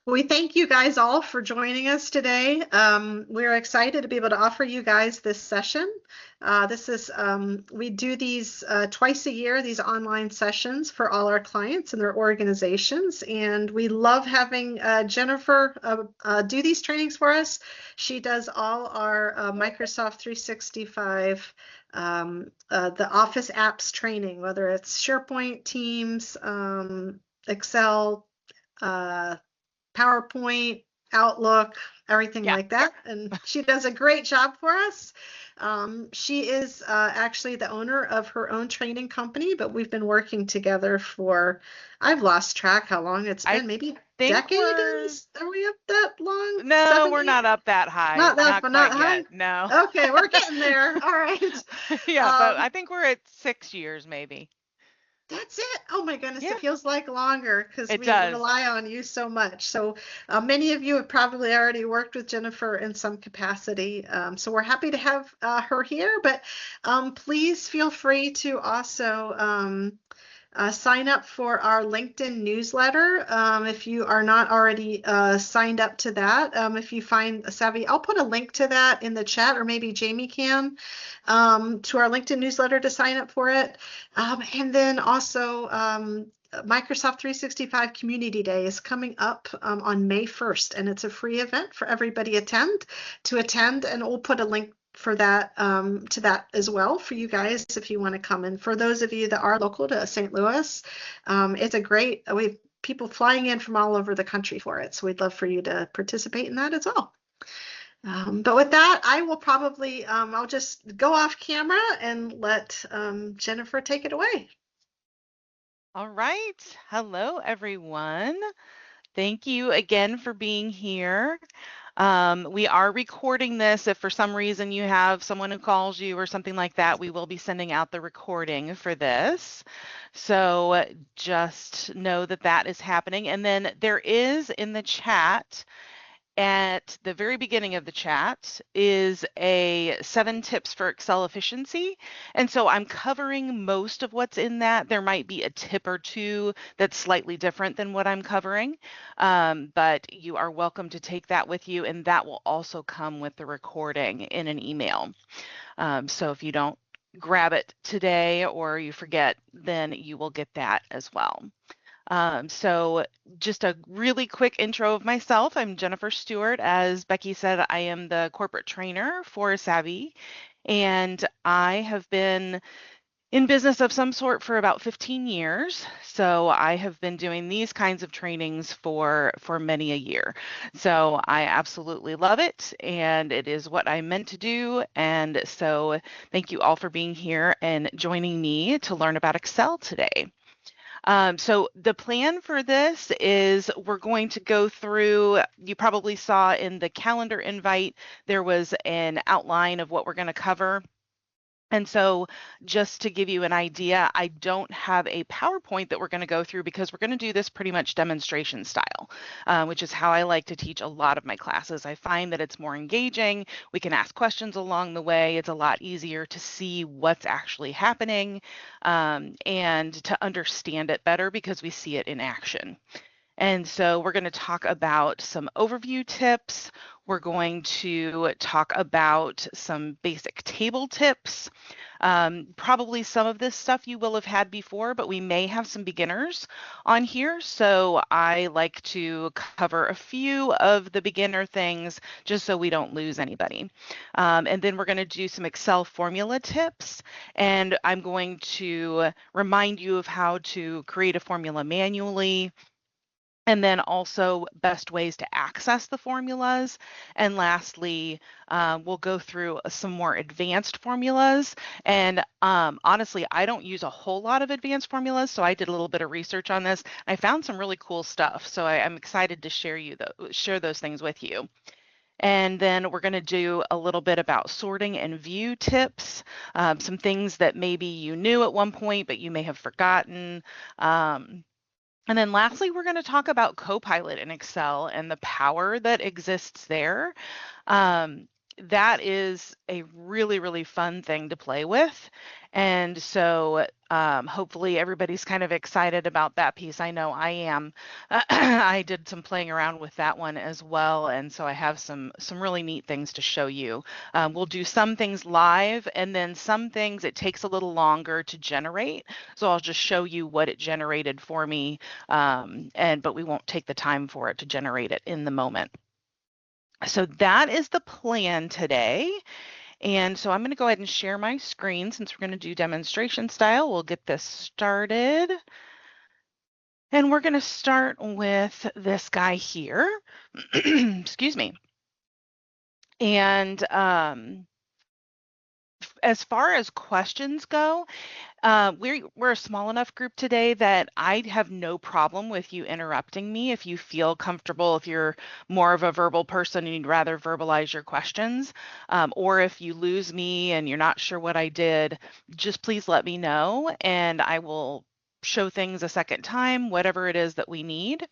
We thank you guys all for joining us today. We're excited to be able to offer you guys this session. We do these twice a year, these online sessions for all our clients and their organizations. And we love having Jennifer do these trainings for us. She does all our Microsoft 365, the Office apps training, whether it's SharePoint, Teams, Excel, uh, PowerPoint, Outlook, everything Yeah. like that. And she does a great job for us. She is actually the owner of her own training company, but we've been working together for, I've lost track how long it's I been, maybe think decade? we're Are we up that long? no, Seven, we're eight? not up that high. Not that, Not but not quite high. yet. No. Okay, we're getting there. All right. Yeah, but Um, I think we're at 6 years maybe. That's it. Oh my goodness, it Yeah, feels like longer because it we does. rely on you so much. So many of you have probably already worked with Jennifer in some capacity. So we're happy to have her here, but please feel free to also sign up for our LinkedIn newsletter if you are not already signed up to that. If you find Savvy, I'll put a link to that in the chat, or maybe Jamie can, to our LinkedIn newsletter to sign up for it. And then also, Microsoft 365 Community Day is coming up on May 1st, and it's a free event for everybody to attend, and we'll put a link for that to that as well for you guys if you want to come. And for those of you that are local to St. Louis, it's a great, we have people flying in from all over the country for it. So we'd love for you to participate in that as well. But with that, I will probably, I'll just go off camera and let Jennifer take it away. All right. Hello, everyone. Thank you again for being here. We are recording this. If for some reason you have someone who calls you or something like that, we will be sending out the recording for this. So just know that that is happening. And then there is in the chat, at the very beginning of the chat, is a 7 tips for Excel efficiency. And so I'm covering most of what's in that. There might be a tip or two that's slightly different than what I'm covering, but you are welcome to take that with you, and that will also come with the recording in an email. So if you don't grab it today or you forget, then you will get that as well. So just a really quick intro of myself. I'm Jennifer Stewart. As Becky said, I am the corporate trainer for Savvy, and I have been in business of some sort for about 15 years. So I have been doing these kinds of trainings for many a year. So I absolutely love it, and it is what I meant to do. And so thank you all for being here and joining me to learn about Excel today. So the plan for this is we're going to go through, you probably saw in the calendar invite, there was an outline of what we're going to cover. And so just to give you an idea, I don't have a PowerPoint that we're going to go through because we're going to do this pretty much demonstration style, which is how I like to teach a lot of my classes. I find that it's more engaging. We can ask questions along the way. It's a lot easier to see what's actually happening and to understand it better because we see it in action. And so we're going to talk about some overview tips. We're going to talk about some basic table tips. Probably some of this stuff you will have had before, but we may have some beginners on here. So I like to cover a few of the beginner things just so we don't lose anybody. And then we're going to do some Excel formula tips. And I'm going to remind you of how to create a formula manually, and then also best ways to access the formulas. And lastly, we'll go through some more advanced formulas. And honestly, I don't use a whole lot of advanced formulas, so I did a little bit of research on this. I found some really cool stuff, so I'm excited to share those things with you. And then we're going to do a little bit about sorting and view tips, some things that maybe you knew at one point, but you may have forgotten. And then lastly, we're going to talk about Copilot in Excel and the power that exists there. that is a really, really fun thing to play with. And so hopefully everybody's kind of excited about that piece. I know I am. I did some playing around with that one as well. And so I have some really neat things to show you. We'll do some things live, and then some things it takes a little longer to generate. So I'll just show you what it generated for me. But we won't take the time for it to generate it in the moment. So that is the plan today. And so I'm going to go ahead and share my screen since we're going to do demonstration style. We'll get this started. And we're going to start with this guy here. Excuse me. And as far as questions go, we're a small enough group today that I have no problem with you interrupting me if you feel comfortable, if you're more of a verbal person and you'd rather verbalize your questions, or if you lose me and you're not sure what I did, just please let me know and I will show things a second time, whatever it is that we need.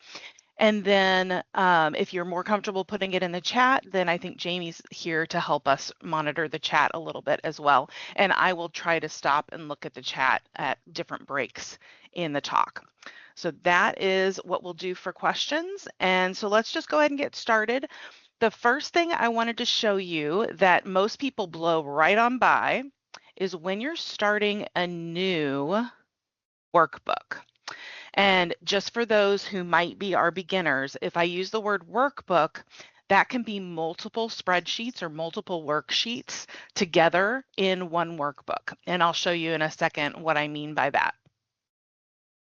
And then if you're more comfortable putting it in the chat, then I think Jamie's here to help us monitor the chat a little bit as well. And I will try to stop and look at the chat at different breaks in the talk. So that is what we'll do for questions. And so let's just go ahead and get started. The first thing I wanted to show you that most people blow right on by is when you're starting a new workbook. And just for those who might be our beginners, if I use the word workbook, that can be multiple spreadsheets or multiple worksheets together in one workbook. And I'll show you in a second what I mean by that.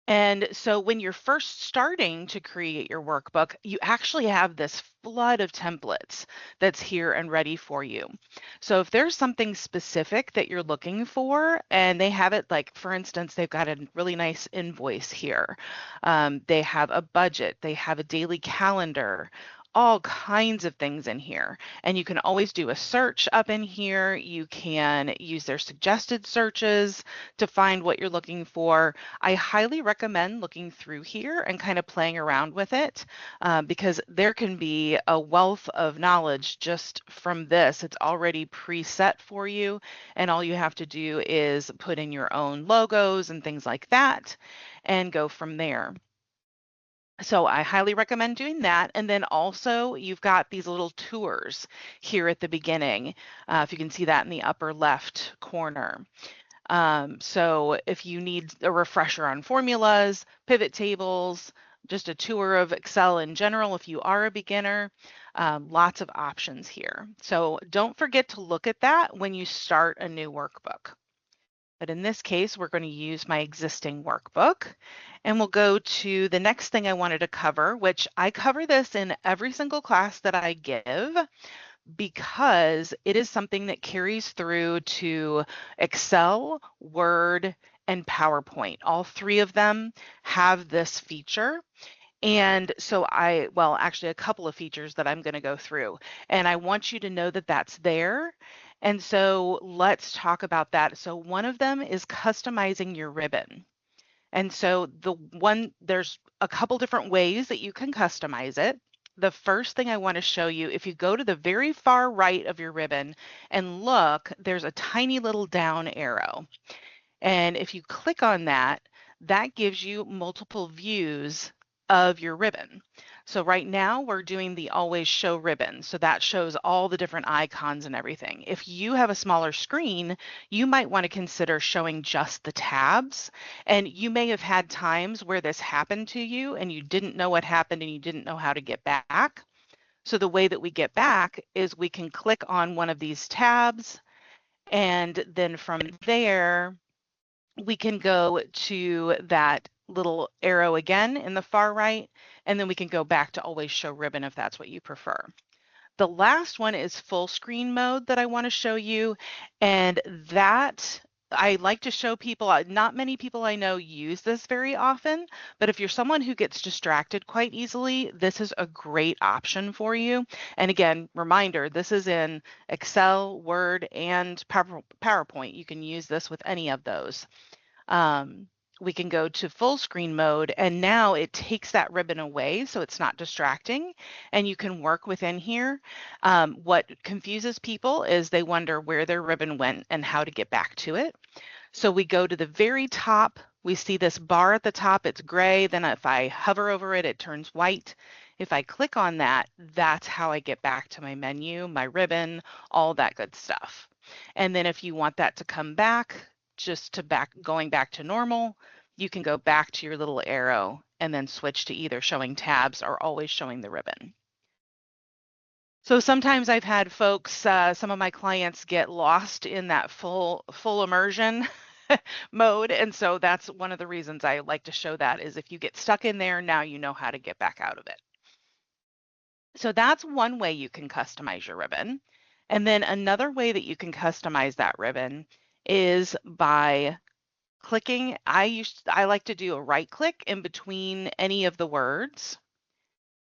And so when you're first starting to create your workbook, you actually have this flood of templates that's here and ready for you. So if there's something specific that you're looking for, and they have it, like for instance, they've got a really nice invoice here. They have a budget, they have a daily calendar, all kinds of things in here. And you can always do a search up in here. You can use their suggested searches to find what you're looking for. I highly recommend looking through here and kind of playing around with it because there can be a wealth of knowledge just from this. It's already preset for you, and all you have to do is put in your own logos and things like that and go from there. So I highly recommend doing that. And then also you've got these little tours here at the beginning. If you can see that in the upper left corner. So if you need a refresher on formulas, pivot tables, just a tour of Excel in general, if you are a beginner, lots of options here. So don't forget to look at that when you start a new workbook. But in this case, we're going to use my existing workbook, and we'll go to the next thing I wanted to cover, which I cover this in every single class that I give because it is something that carries through to Excel, Word, and PowerPoint. All three of them have this feature. And so well, actually a couple of features that I'm going to go through. And I want you to know that that's there. And so let's talk about that. So one of them is customizing your ribbon. And so there's a couple different ways that you can customize it. The first thing I want to show you, if you go to the very far right of your ribbon and look, there's a tiny little down arrow. And if you click on that, that gives you multiple views of your ribbon. So right now we're doing the always show ribbon. So that shows all the different icons and everything. If you have a smaller screen, you might want to consider showing just the tabs. And you may have had times where this happened to you and you didn't know what happened and you didn't know how to get back. So the way that we get back is we can click on one of these tabs, and then from there, we can go to that little arrow again in the far right, and then we can go back to always show ribbon if that's what you prefer. The last one is full screen mode that I want to show you, and that I like to show people. Not many people I know use this very often, but if you're someone who gets distracted quite easily, this is a great option for you. And again, reminder, this is in Excel, Word, and PowerPoint. You can use this with any of those. we can go to full screen mode, and now it takes that ribbon away so it's not distracting and you can work within here. What confuses people is they wonder where their ribbon went and how to get back to it. So we go to the very top, we see this bar at the top, it's gray, then if I hover over it, it turns white. If I click on that, that's how I get back to my menu, my ribbon, all that good stuff. And then if you want that to come back, just to going back to normal, you can go back to your little arrow and then switch to either showing tabs or always showing the ribbon. So sometimes I've had folks, some of my clients get lost in that full immersion mode. And so that's one of the reasons I like to show that is if you get stuck in there, now you know how to get back out of it. So that's one way you can customize your ribbon. And then another way that you can customize that ribbon is by clicking. I like to do a right click in between any of the words,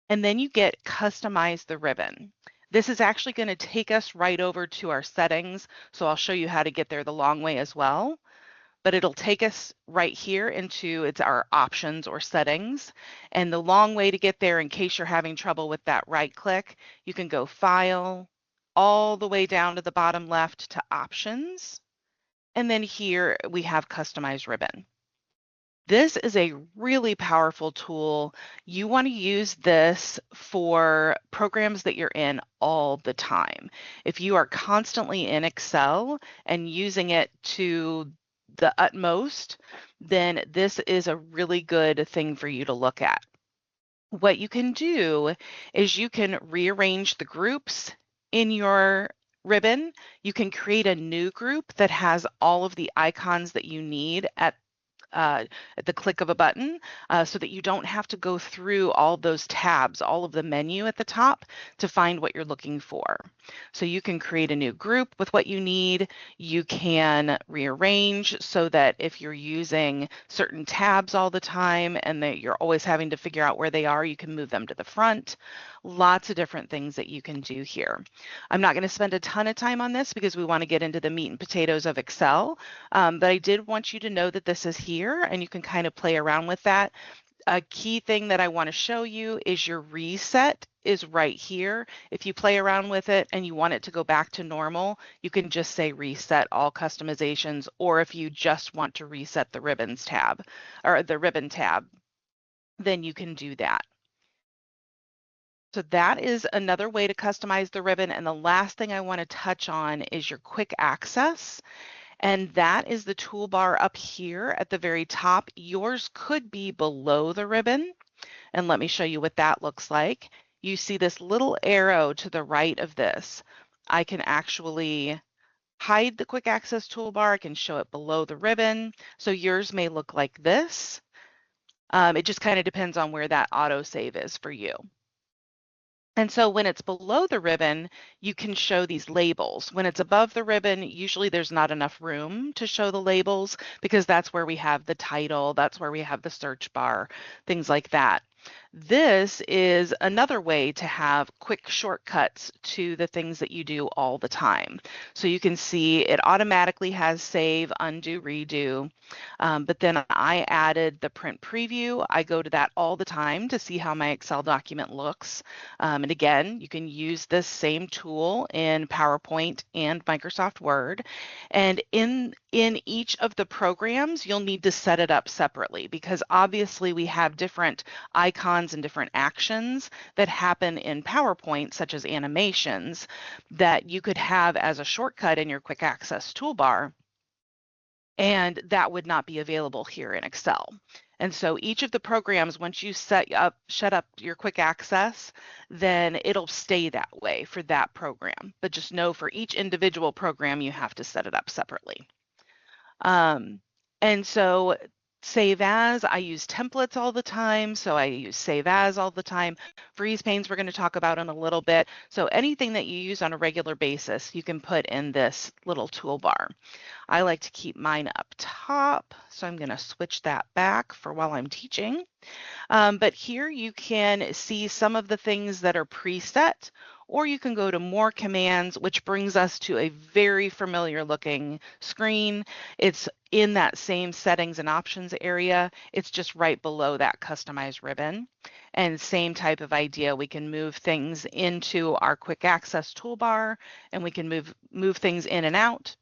and then you get customize the ribbon. This is actually going to take us right over to our settings. So I'll show you how to get there the long way as well. But it'll take us right here into our options or settings. And the long way to get there, in case you're having trouble with that right click, you can go File, all the way down to the bottom left to Options. And then here we have Customize Ribbon. This is a really powerful tool. You want to use this for programs that you're in all the time. If you are constantly in Excel and using it to the utmost, then this is a really good thing for you to look at. What you can do is you can rearrange the groups in your ribbon. You can create a new group that has all of the icons that you need at the click of a button, so that you don't have to go through all those tabs, all of the menu at the top to find what you're looking for. So you can create a new group with what you need. You can rearrange so that if you're using certain tabs all the time and that you're always having to figure out where they are, you can move them to the front. Lots of different things that you can do here. I'm not going to spend a ton of time on this because we want to get into the meat and potatoes of Excel, but I did want you to know that this is here and you can kind of play around with that. A key thing that I want to show you is your reset is right here. If you play around with it and you want it to go back to normal, you can just say reset all customizations, or if you just want to reset the ribbons tab or the ribbon tab, then you can do that. So that is another way to customize the ribbon. And the last thing I want to touch on is your quick access. And that is the toolbar up here at the very top. Yours could be below the ribbon. And let me show you what that looks like. You see this little arrow to the right of this. I can actually hide the quick access toolbar. I can show it below the ribbon. So yours may look like this. It just kind of depends on where that autosave is for you. And so when it's below the ribbon, you can show these labels. When it's above the ribbon, usually there's not enough room to show the labels because that's where we have the title, that's where we have the search bar, things like that. This is another way to have quick shortcuts to the things that you do all the time. So you can see it automatically has save, undo, redo, but then I added the print preview. I go to that all the time to see how my Excel document looks. And again, you can use this same tool in PowerPoint and Microsoft Word. And in each of the programs, you'll need to set it up separately because obviously we have different icons and different actions that happen in PowerPoint, such as animations, that you could have as a shortcut in your quick access toolbar, and that would not be available here in Excel. And so each of the programs, once you shut up your quick access, then it'll stay that way for that program. But just know for each individual program, you have to set it up separately. And so save as, I use templates all the time, so I use save as all the time. Freeze panes we're going to talk about in a little bit. So anything that you use on a regular basis, you can put in this little toolbar. I like to keep mine up top, so I'm going to switch that back for while I'm teaching. But here you can see some of the things that are preset, or you can go to more commands, which brings us to a very familiar looking screen. It's in that same settings and options area, it's just right below that customize ribbon. And same type of idea, we can move things into our quick access toolbar, and we can move things in and out,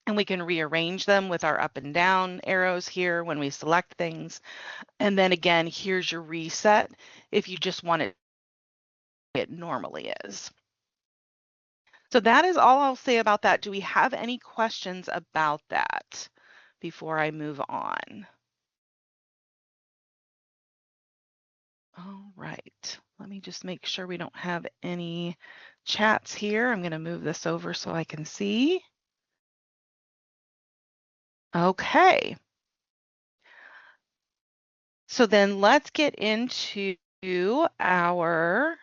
and we can rearrange them with our up and down arrows here when we select things. And then again, here's your reset if you just want it normally is. So that is all I'll say about that. Do we have any questions about that before I move on? All right, let me just make sure we don't have any chats here. I'm going to move this over so I can see. Okay. So then let's get into our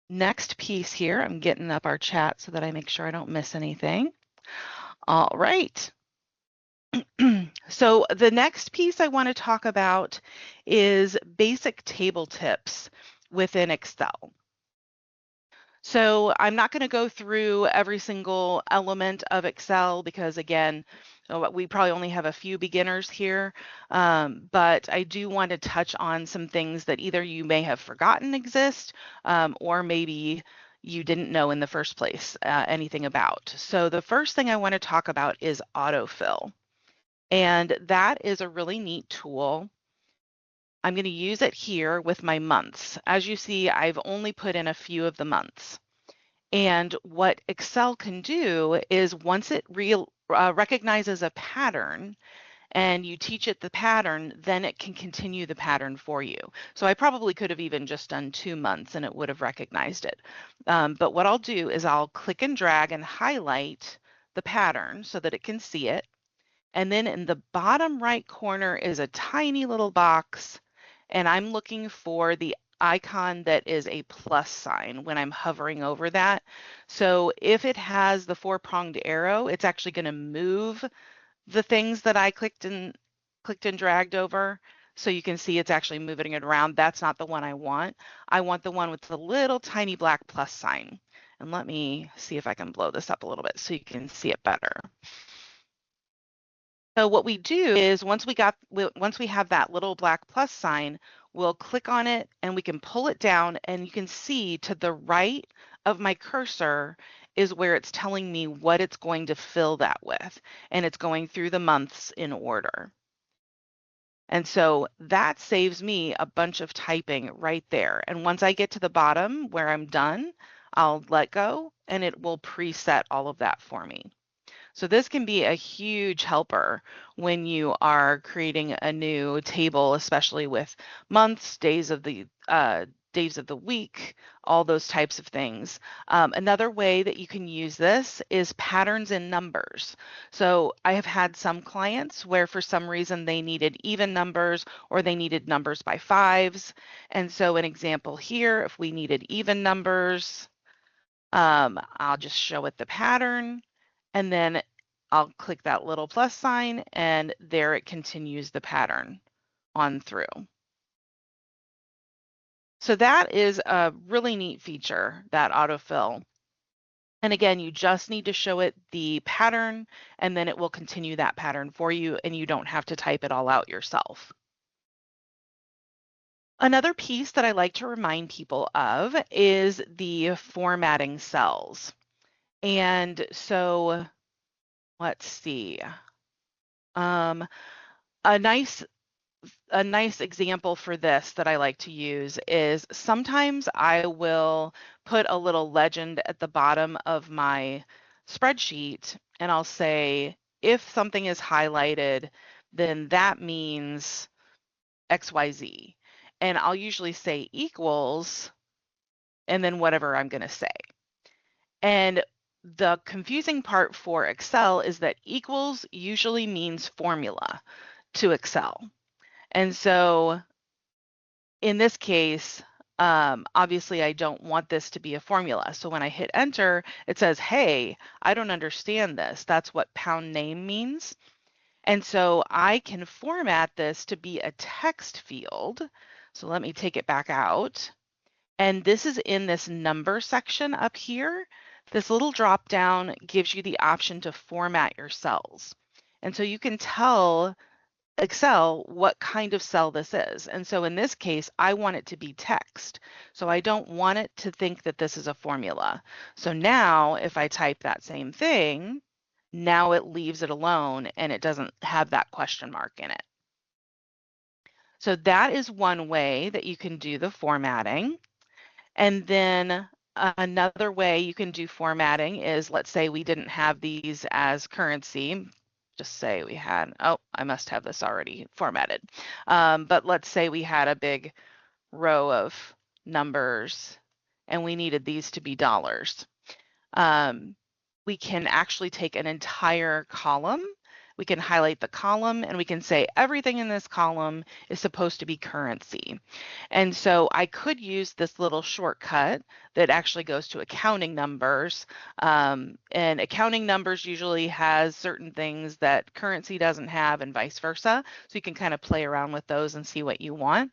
next piece here. I'm getting up our chat so that I make sure I don't miss anything. All right. So the next piece I want to talk about is basic table tips within Excel. So I'm not going to go through every single element of Excel because, again, we probably only have a few beginners here, but I do want to touch on some things that either you may have forgotten exist, or maybe you didn't know in the first place anything about. So the first thing I want to talk about is autofill. And that is a really neat tool. I'm going to use it here with my months. As you see, I've only put in a few of the months. And what Excel can do is once it recognizes a pattern and you teach it the pattern, then it can continue the pattern for you. So I probably could have even just done 2 months and it would have recognized it. But what I'll do is I'll click and drag and highlight the pattern so that it can see it. And then in the bottom right corner is a tiny little box, and I'm looking for the icon that is a plus sign when I'm hovering over that. So if it has the 4-pronged arrow, it's actually going to move the things that I clicked and dragged over. So you can see it's actually moving it around. That's not the one I want. I want the one with the little tiny black plus sign. And let me see if I can blow this up a little bit so you can see it better. So what we do is once we have that little black plus sign, we'll click on it and we can pull it down, and you can see to the right of my cursor is where it's telling me what it's going to fill that with, and it's going through the months in order. And so that saves me a bunch of typing right there. And once I get to the bottom where I'm done, I'll let go and it will preset all of that for me. So this can be a huge helper when you are creating a new table, especially with months, days of the week, all those types of things. Another way that you can use this is patterns in numbers. So I have had some clients where for some reason they needed even numbers or they needed numbers by 5s. And so an example here, if we needed even numbers, I'll just show it the pattern, and then I'll click that little plus sign, and there it continues the pattern on through. So that is a really neat feature, that autofill. And again, you just need to show it the pattern, and then it will continue that pattern for you, and you don't have to type it all out yourself. Another piece that I like to remind people of is the formatting cells. And so let's see. A nice example for this that I like to use is sometimes I will put a little legend at the bottom of my spreadsheet and I'll say, if something is highlighted, then that means XYZ. And I'll usually say equals and then whatever I'm going to say. And the confusing part for Excel is that equals usually means formula to Excel. And so in this case, obviously I don't want this to be a formula. So when I hit enter, it says, hey, I don't understand this. That's what pound name means. And so I can format this to be a text field. So let me take it back out. And this is in this number section up here. This little drop down gives you the option to format your cells. And so you can tell Excel what kind of cell this is. And so in this case, I want it to be text. So I don't want it to think that this is a formula. So now if I type that same thing, now it leaves it alone and it doesn't have that question mark in it. So that is one way that you can do the formatting. And then another way you can do formatting is, let's say we didn't have these as currency. Just say we had, oh, I must have this already formatted. But let's say we had a big row of numbers and we needed these to be dollars. We can actually take an entire column. We can highlight the column and we can say everything in this column is supposed to be currency. And so I could use this little shortcut that actually goes to accounting numbers. And accounting numbers usually has certain things that currency doesn't have and vice versa. So you can kind of play around with those and see what you want.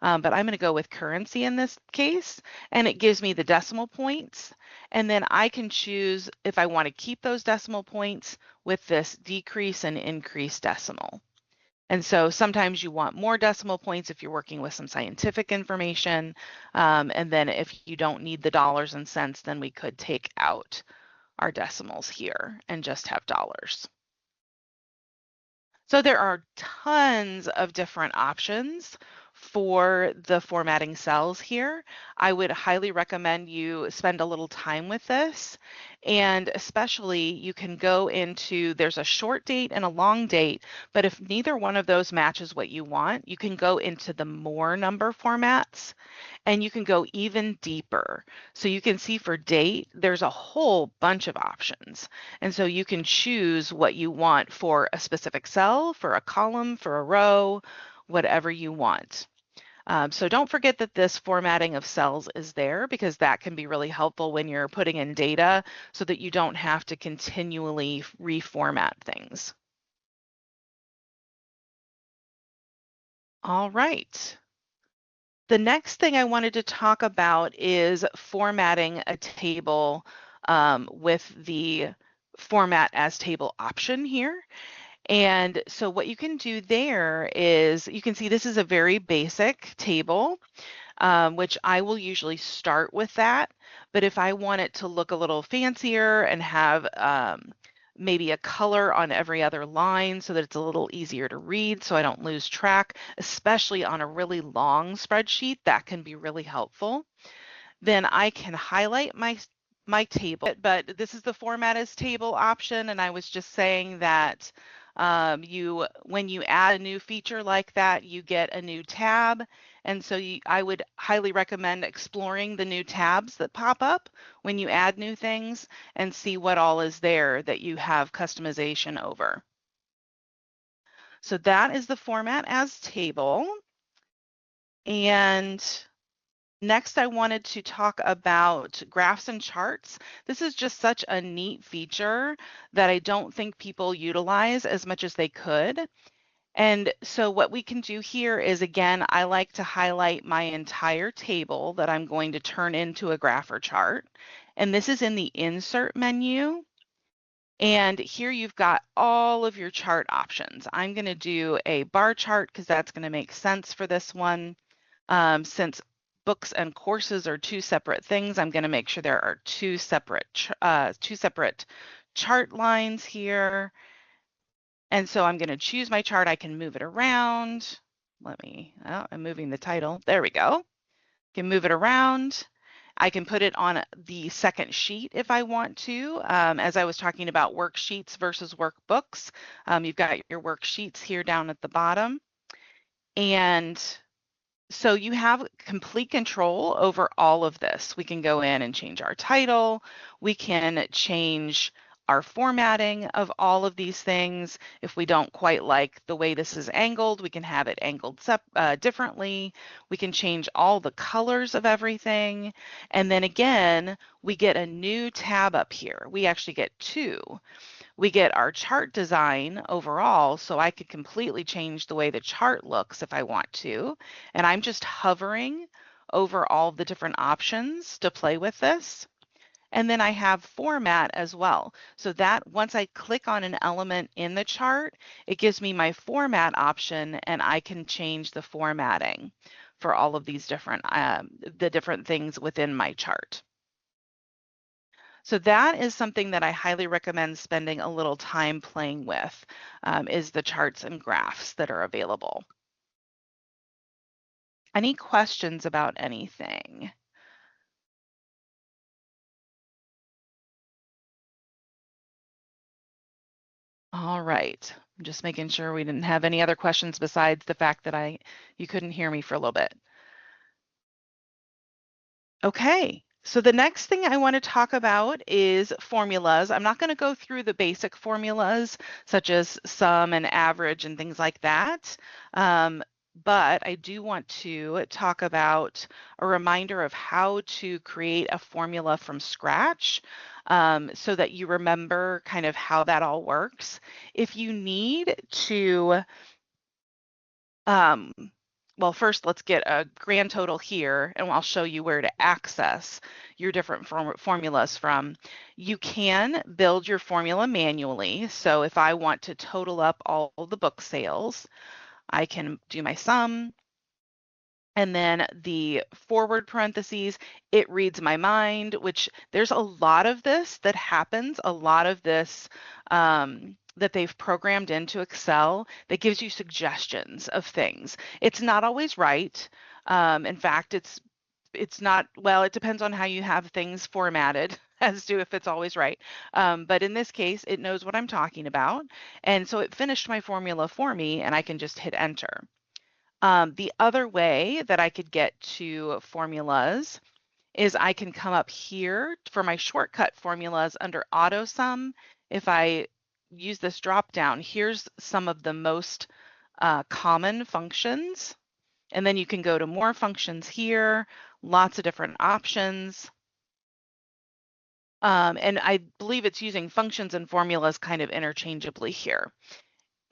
But I'm going to go with currency in this case, and it gives me the decimal points. And then I can choose if I want to keep those decimal points with this decrease and increase decimal. And so sometimes you want more decimal points if you're working with some scientific information. And then if you don't need the dollars and cents, then we could take out our decimals here and just have dollars. So there are tons of different options for the formatting cells here. I would highly recommend you spend a little time with this, and especially you can go into, there's a short date and a long date, but if neither one of those matches what you want, you can go into the more number formats and you can go even deeper. So you can see for date, there's a whole bunch of options. And so you can choose what you want for a specific cell, for a column, for a row, whatever you want. So don't forget that this formatting of cells is there, because that can be really helpful when you're putting in data so that you don't have to continually reformat things. All right. The next thing I wanted to talk about is formatting a table with the format as table option here. And so what you can do there is, you can see this is a very basic table, which I will usually start with that. But if I want it to look a little fancier and have maybe a color on every other line so that it's a little easier to read so I don't lose track, especially on a really long spreadsheet, that can be really helpful. Then I can highlight my table, but this is the format as table option, and I was just saying that when you add a new feature like that, you get a new tab, and so I would highly recommend exploring the new tabs that pop up when you add new things and see what all is there that you have customization over. So that is the format as table. And next, I wanted to talk about graphs and charts. This is just such a neat feature that I don't think people utilize as much as they could. And so what we can do here is, again, I like to highlight my entire table that I'm going to turn into a graph or chart. And this is in the Insert menu. And here you've got all of your chart options. I'm going to do a bar chart because that's going to make sense for this one. Since books and courses are two separate things, I'm going to make sure there are two separate chart lines here. And so I'm going to choose my chart. I can move it around. I'm moving the title. There we go. Can move it around. I can put it on the second sheet if I want to. As I was talking about worksheets versus workbooks, you've got your worksheets here down at the bottom. And so you have complete control over all of this. We can go in and change our title. We can change our formatting of all of these things. If we don't quite like the way this is angled, we can have it angled differently. We can change all the colors of everything. And then again, we get a new tab up here. We actually get two. We get our chart design overall, so I could completely change the way the chart looks if I want to. And I'm just hovering over all the different options to play with this. And then I have format as well. So that once I click on an element in the chart, it gives me my format option and I can change the formatting for all of these different, the different things within my chart. So that is something that I highly recommend spending a little time playing with, is the charts and graphs that are available. Any questions about anything? All right. I'm just making sure we didn't have any other questions besides the fact that you couldn't hear me for a little bit. Okay, so the next thing I want to talk about is formulas. I'm not going to go through the basic formulas such as sum and average and things like that, but I do want to talk about a reminder of how to create a formula from scratch, so that you remember kind of how that all works. If you need to um, well, first let's get a grand total here and I'll show you where to access your different formulas from. You can build your formula manually. So if I want to total up all the book sales, I can do my sum, and then the forward parentheses, it reads my mind, which there's a lot of this that happens, a lot of this that they've programmed into Excel that gives you suggestions of things. It's not always right. In fact, it's not, well, it depends on how you have things formatted as to if it's always right. But in this case, it knows what I'm talking about. And so it finished my formula for me and I can just hit enter. The other way that I could get to formulas is I can come up here for my shortcut formulas under auto sum. If I use this drop down, here's some of the most common functions. And then you can go to more functions here, lots of different options. And I believe it's using functions and formulas kind of interchangeably here.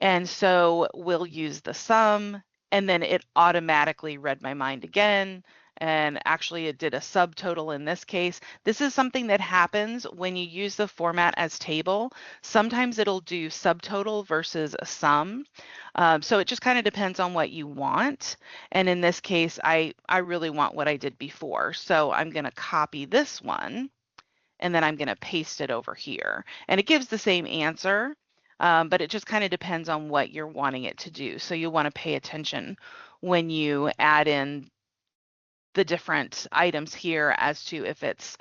And so we'll use the sum, and then it automatically read my mind again. And actually, it did a subtotal in this case. This is something that happens when you use the format as table. Sometimes it'll do subtotal versus a sum. So it just kind of depends on what you want. And in this case, I really want what I did before. So I'm going to copy this one and then I'm going to paste it over here. And it gives the same answer, but it just kind of depends on what you're wanting it to do. So you'll want to pay attention when you add in the different items here as to if it's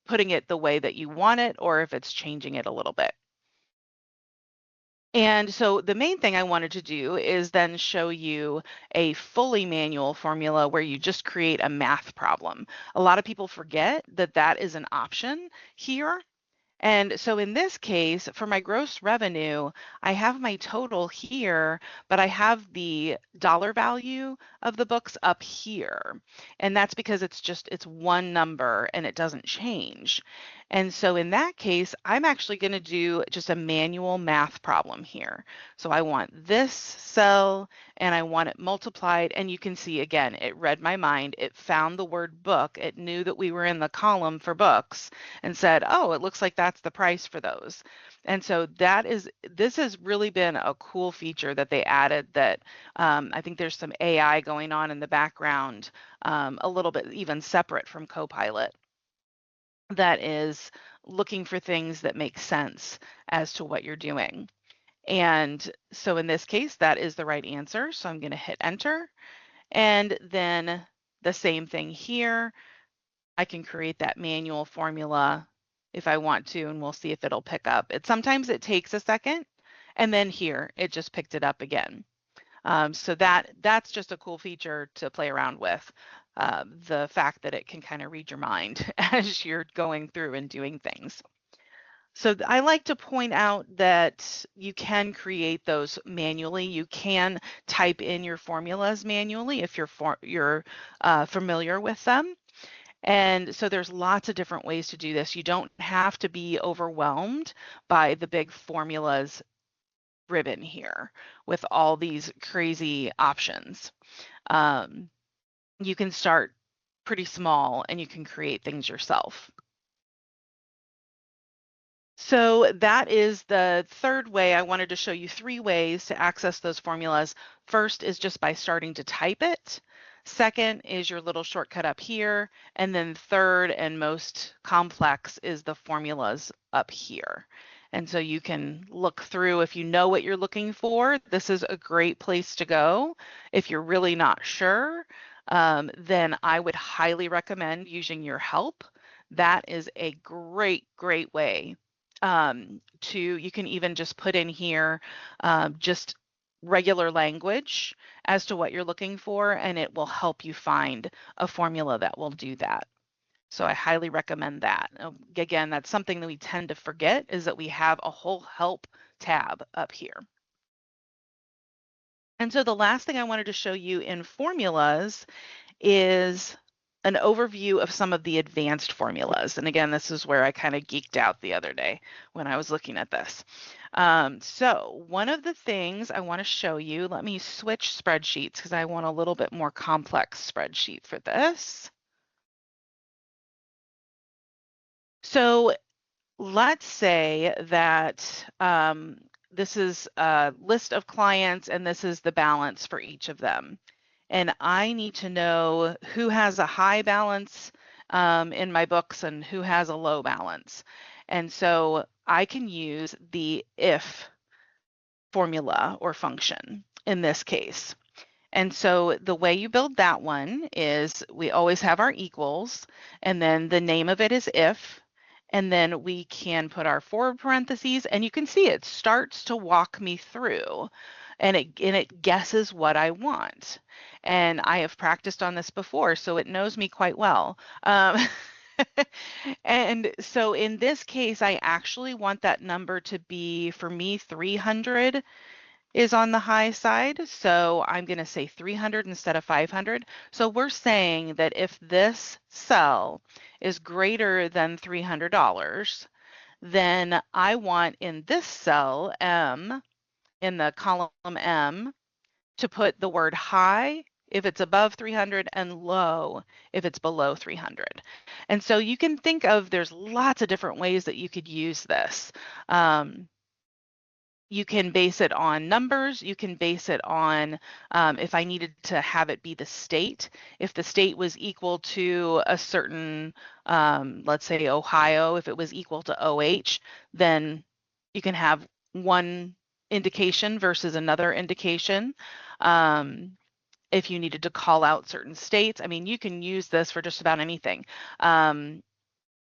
putting it the way that you want it or if it's changing it a little bit. And so the main thing I wanted to do is then show you a fully manual formula where you just create a math problem. A lot of people forget that that is an option here. And so in this case, for my gross revenue, I have my total here, but I have the dollar value of the books up here. And that's because it's one number and it doesn't change. And so in that case, I'm actually going to do just a manual math problem here. So I want this cell and I want it multiplied. And you can see again, it read my mind. It found the word book. It knew that we were in the column for books and said, oh, it looks like that's the price for those. And so this has really been a cool feature that they added that I think there's some AI going on in the background, a little bit even separate from Copilot, that is looking for things that make sense as to what you're doing. And so in this case, that is the right answer. So I'm going to hit enter. And then the same thing here. I can create that manual formula if I want to, and we'll see if it'll pick up. Sometimes it takes a second, and then here, it just picked it up again. So that's just a cool feature to play around with. The fact that it can kind of read your mind as you're going through and doing things. So I like to point out that you can create those manually. You can type in your formulas manually if you're familiar with them. And so there's lots of different ways to do this. You don't have to be overwhelmed by the big formulas ribbon here with all these crazy options. Um, you can start pretty small and you can create things yourself. So that is the third way. I wanted to show you three ways to access those formulas. First is just by starting to type it. Second is your little shortcut up here. And then third and most complex is the formulas up here. And so you can look through if you know what you're looking for. This is a great place to go. If you're really not sure, then I would highly recommend using your help. That is a great, great way you can even just put in here just regular language as to what you're looking for, and it will help you find a formula that will do that. So I highly recommend that. Again, that's something that we tend to forget is that we have a whole help tab up here. And so the last thing I wanted to show you in formulas is an overview of some of the advanced formulas. And again, this is where I kind of geeked out the other day when I was looking at this. So one of the things I want to show you, let me switch spreadsheets because I want a little bit more complex spreadsheet for this. So let's say that this is a list of clients and this is the balance for each of them. And I need to know who has a high balance in my books and who has a low balance. And so I can use the if formula or function in this case. And so the way you build that one is we always have our equals, and then the name of it is if, and then we can put our forward parentheses, and you can see it starts to walk me through, and it guesses what I want. And I have practiced on this before, so it knows me quite well. And so in this case, I actually want that number to be, for me, 300 is on the high side. So I'm going to say 300 instead of 500. So we're saying that if this cell is greater than $300, then I want in this cell M, in the column M, to put the word high if it's above 300 and low if it's below 300. And so you can think of, there's lots of different ways that you could use this. You can base it on numbers. You can base it on if I needed to have it be the state. If the state was equal to a certain, let's say Ohio, if it was equal to OH, then you can have one indication versus another indication. If you needed to call out certain states, I mean, you can use this for just about anything.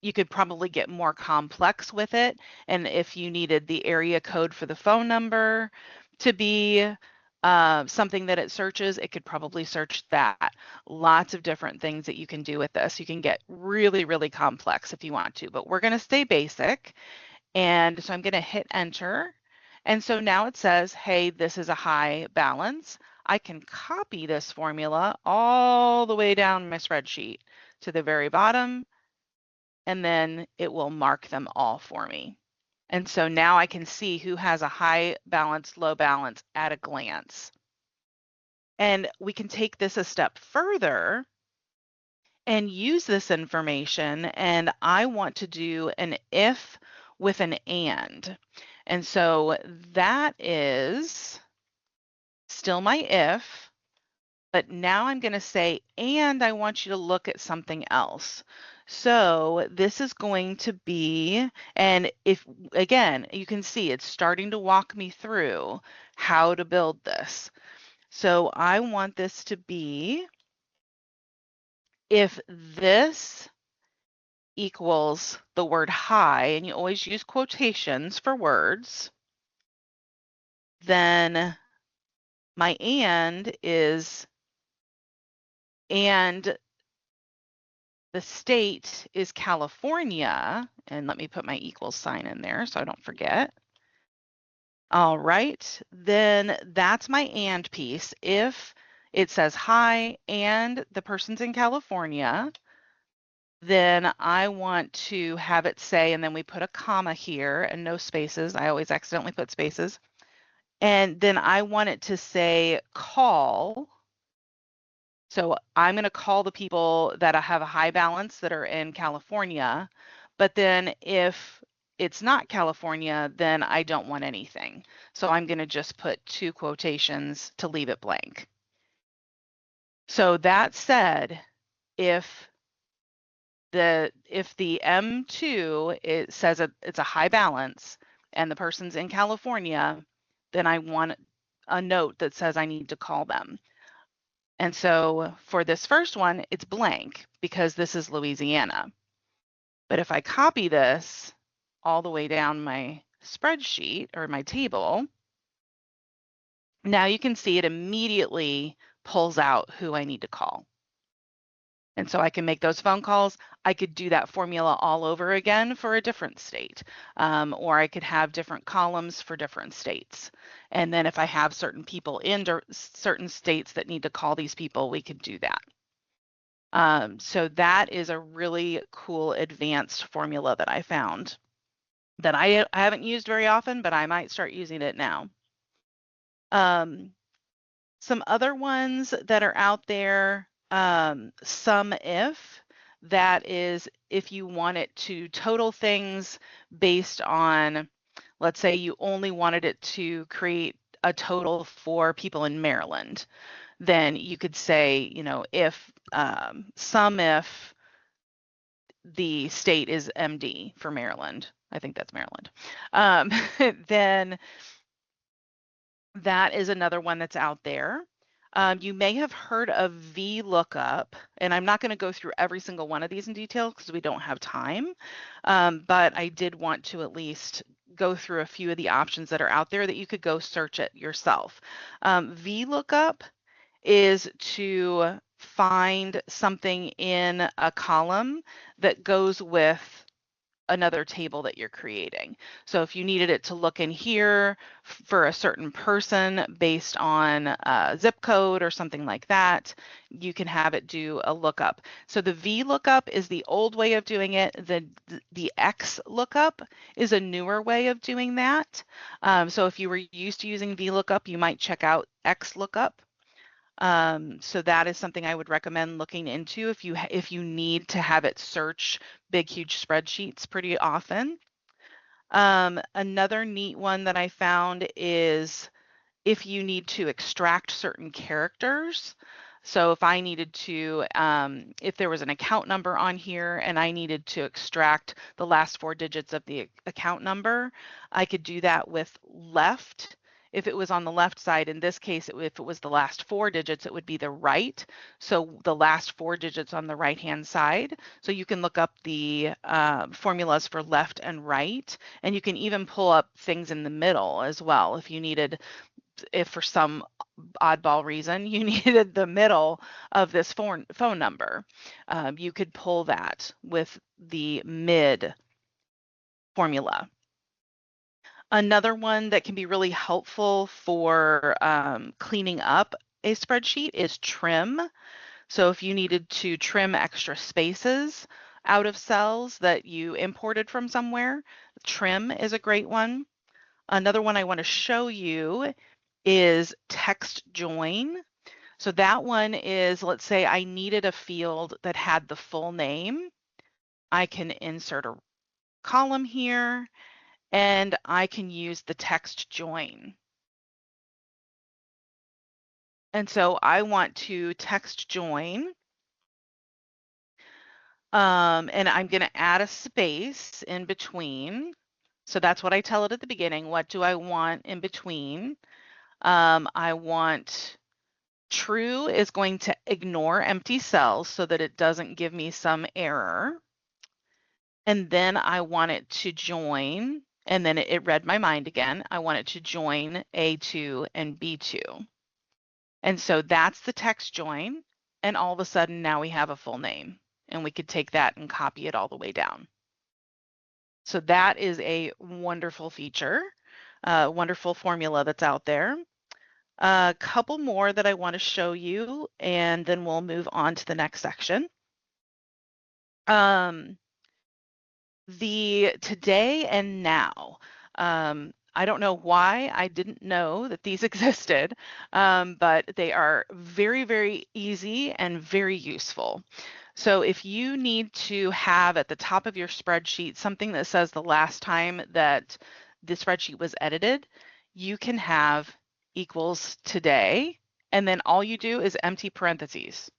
You could probably get more complex with it. And if you needed the area code for the phone number to be something that it searches, it could probably search that. Lots of different things that you can do with this. You can get really, really complex if you want to, but we're going to stay basic. And so I'm going to hit enter. And so now it says, hey, this is a high balance. I can copy this formula all the way down my spreadsheet to the very bottom, and then it will mark them all for me. And so now I can see who has a high balance, low balance at a glance. And we can take this a step further and use this information. And I want to do an if with an and. And so that is still my if. But now I'm going to say, and I want you to look at something else. So this is going to be, and if, again, you can see it's starting to walk me through how to build this. So I want this to be, if this equals the word high, and you always use quotations for words, then my and is, and the state is California, and let me put my equals sign in there so I don't forget. All right, then that's my and piece. If it says hi and the person's in California, then I want to have it say, and then we put a comma here and no spaces. I always accidentally put spaces. And then I want it to say call. So I'm going to call the people that have a high balance that are in California. But then if it's not California, then I don't want anything. So I'm going to just put 2 quotations to leave it blank. So that said, if the M2 it says it's a high balance and the person's in California, then I want a note that says I need to call them. And so for this first one, it's blank because this is Louisiana. But if I copy this all the way down my spreadsheet or my table, now you can see it immediately pulls out who I need to call. And so I can make those phone calls. I could do that formula all over again for a different state, or I could have different columns for different states. And then if I have certain people in certain states that need to call these people, we could do that. So that is a really cool advanced formula that I found that I haven't used very often, but I might start using it now. Some other ones that are out there, sum if, that is if you want it to total things based on, let's say you only wanted it to create a total for people in Maryland, then you could say, if sum if the state is MD for Maryland, I think that's Maryland, then that is another one that's out there. You may have heard of VLOOKUP, and I'm not going to go through every single one of these in detail because we don't have time, but I did want to at least go through a few of the options that are out there that you could go search it yourself. VLOOKUP is to find something in a column that goes with another table that you're creating. So if you needed it to look in here for a certain person based on zip code or something like that, you can have it do a lookup. So the VLOOKUP is the old way of doing it. The XLOOKUP is a newer way of doing that. So if you were used to using VLOOKUP, you might check out XLOOKUP. So that is something I would recommend looking into if you need to have it search big, huge spreadsheets pretty often. Another neat one that I found is if you need to extract certain characters. So if I needed to, if there was an account number on here and I needed to extract the last 4 digits of the account number, I could do that with left. If it was on the left side, in this case, if it was the last 4 digits, it would be the right. So the last 4 digits on the right-hand side. So you can look up the formulas for left and right, and you can even pull up things in the middle as well. If for some oddball reason you needed the middle of this phone number, you could pull that with the mid formula. Another one that can be really helpful for cleaning up a spreadsheet is trim. So if you needed to trim extra spaces out of cells that you imported from somewhere, trim is a great one. Another one I want to show you is text join. So that one is, let's say I needed a field that had the full name. I can insert a column here and I can use the text join. And so I want to text join. And I'm going to add a space in between. So that's what I tell it at the beginning. What do I want in between? I want true is going to ignore empty cells so that it doesn't give me some error. And then I want it to join, and then it read my mind again. I want it to join A2 and B2. And so that's the text join. And all of a sudden now we have a full name, and we could take that and copy it all the way down. So that is a wonderful feature, wonderful formula that's out there. A couple more that I want to show you, and then we'll move on to the next section. The today and now. I don't know why I didn't know that these existed, but they are very, very easy and very useful. So if you need to have at the top of your spreadsheet something that says the last time that the spreadsheet was edited, you can have equals today, and then all you do is empty parentheses,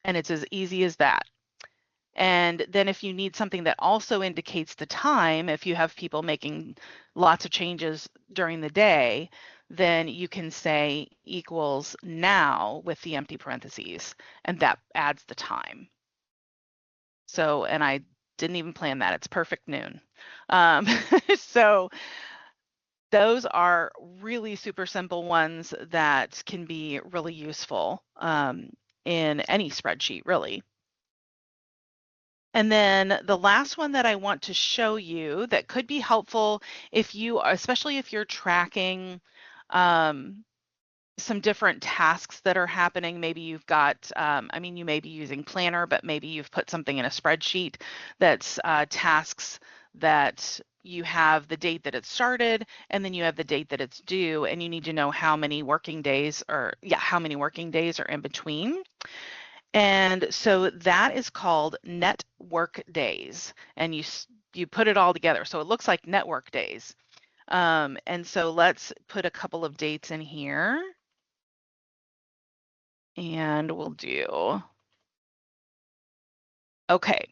and it's as easy as that. And then if you need something that also indicates the time, if you have people making lots of changes during the day, then you can say equals now with the empty parentheses, and that adds the time. So, and I didn't even plan that. It's perfect noon. So those are really super simple ones that can be really useful in any spreadsheet, really. And then the last one that I want to show you that could be helpful if you, especially if you're tracking some different tasks that are happening. Maybe you've got, I mean, you may be using Planner, but maybe you've put something in a spreadsheet that's tasks that you have the date that it started, and then you have the date that it's due, and you need to know how many working days or, yeah, how many working days are in between. And so that is called net work days, and you put it all together. So it looks like network days. And so let's put a couple of dates in here, and we'll do, okay.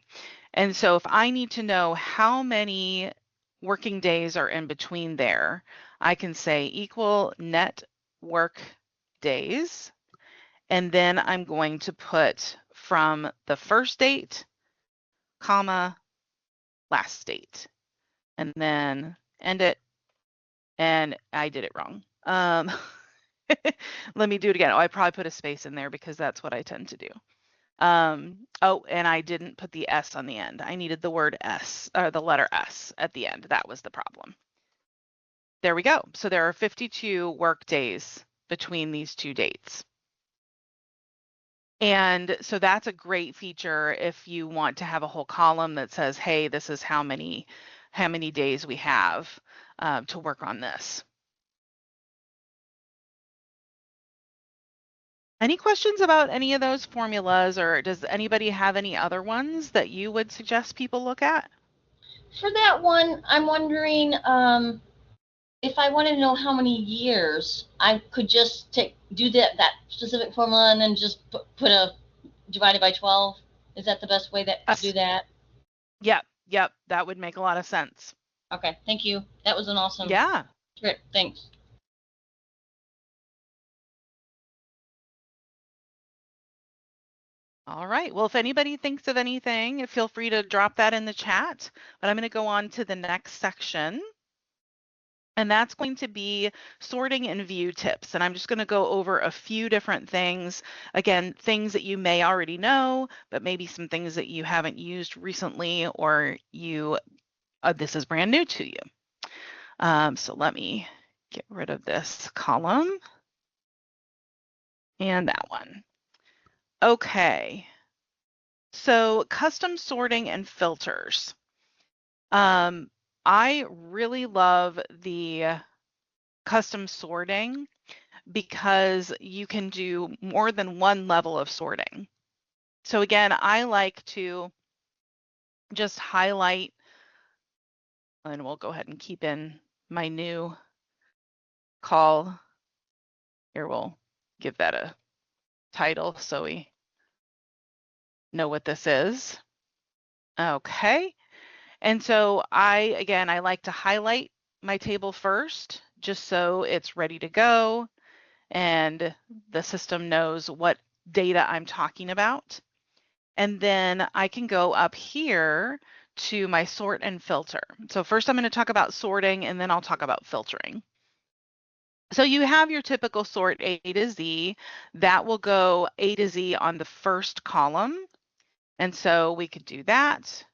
And so if I need to know how many working days are in between there, I can say equal net work days. And then I'm going to put from the first date, comma, last date, and then end it. And I did it wrong. Let me do it again. Oh, I probably put a space in there because that's what I tend to do. Oh, and I didn't put the S on the end. I needed the word S, or the letter S at the end. That was the problem. There we go. So there are 52 work days between these two dates. And so that's a great feature if you want to have a whole column that says, hey, this is how many days we have to work on this. Any questions about any of those formulas, or does anybody have any other ones that you would suggest people look at? For that one, I'm wondering if I wanted to know how many years, I could just do that specific formula and then just put a divided by 12. Is that the best way to do that? Yep, that would make a lot of sense. Okay, thank you. That was an awesome trick. Thanks. All right. Well, if anybody thinks of anything, feel free to drop that in the chat. But I'm going to go on to the next section. And that's going to be sorting and view tips. And I'm just going to go over a few different things. Again, things that you may already know, but maybe some things that you haven't used recently, or this is brand new to you. So let me get rid of this column and that one. Okay. So custom sorting and filters. I really love the custom sorting because you can do more than one level of sorting. So again, I like to just highlight, and we'll go ahead and keep in my new call. Here, we'll give that a title so we know what this is. Okay. And so I like to highlight my table first, just so it's ready to go and the system knows what data I'm talking about. And then I can go up here to my sort and filter. So first I'm going to talk about sorting, and then I'll talk about filtering. So you have your typical sort A to Z. That will go A to Z on the first column. And so we could do that.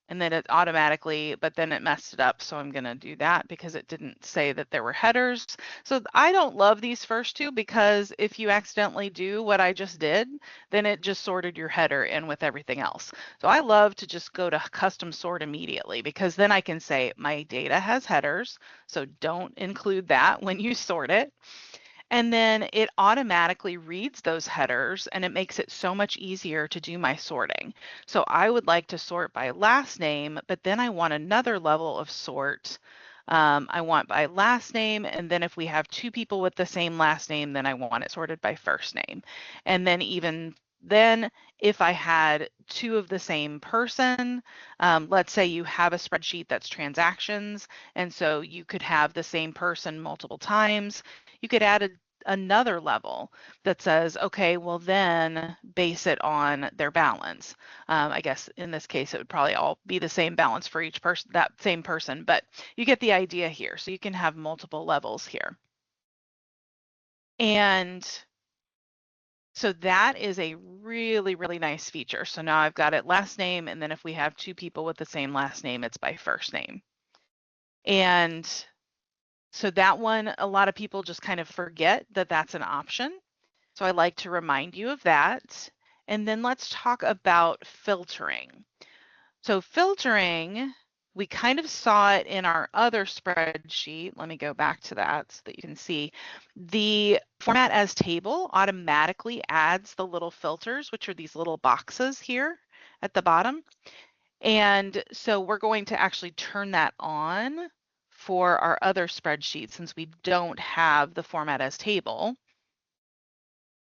and then it automatically, but then it messed it up. So I'm going to do that because it didn't say that there were headers. So I don't love these first two because if you accidentally do what I just did, then it just sorted your header in with everything else. So I love to just go to custom sort immediately because then I can say my data has headers. So don't include that when you sort it. And then it automatically reads those headers and it makes it so much easier to do my sorting. So I would like to sort by last name, but then I want another level of sort. I want by last name, and then if we have two people with the same last name, then I want it sorted by first name. And then even then, if I had two of the same person, let's say you have a spreadsheet that's transactions, and so you could have the same person multiple times. You could add another level that says, okay, well then base it on their balance. I guess in this case, it would probably all be the same balance for each person, that same person, but you get the idea here. So you can have multiple levels here. And so that is a really, really nice feature. So now I've got it last name, and then if we have two people with the same last name, it's by first name. And so that one, a lot of people just kind of forget that that's an option. So I like to remind you of that. And then let's talk about filtering. So filtering, we kind of saw it in our other spreadsheet. Let me go back to that so that you can see. The format as table automatically adds the little filters, which are these little boxes here at the bottom. And so we're going to actually turn that on for our other spreadsheet since we don't have the format as table.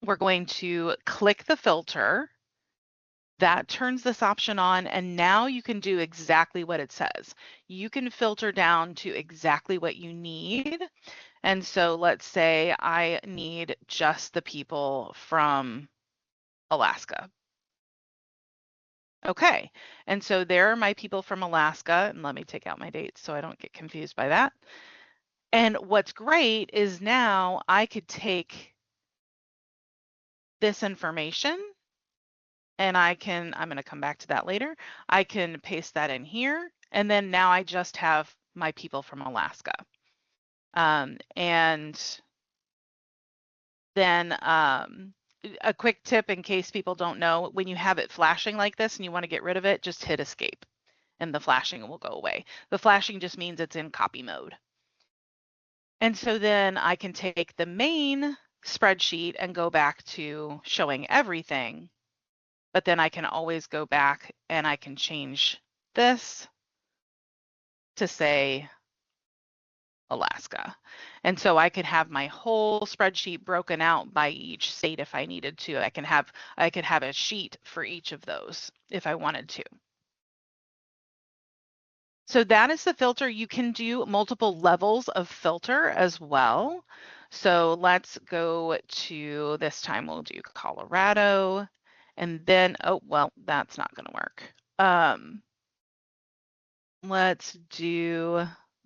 We're going to click the filter. That turns this option on, and now you can do exactly what it says. You can filter down to exactly what you need. And so let's say I need just the people from Alaska. Okay, and so there are my people from Alaska, and let me take out my dates so I don't get confused by that. And what's great is now I could take this information and I'm going to come back to that later. I can paste that in here, and then now I just have my people from Alaska. And then a quick tip in case people don't know, when you have it flashing like this and you want to get rid of it, just hit escape and the flashing will go away. The flashing just means it's in copy mode. And so then I can take the main spreadsheet and go back to showing everything, but then I can always go back and I can change this to say Alaska. And so I could have my whole spreadsheet broken out by each state if I needed to. I could have a sheet for each of those if I wanted to. So that is the filter. You can do multiple levels of filter as well. So let's go to, this time we'll do Colorado, and then, oh, well, that's not going to work.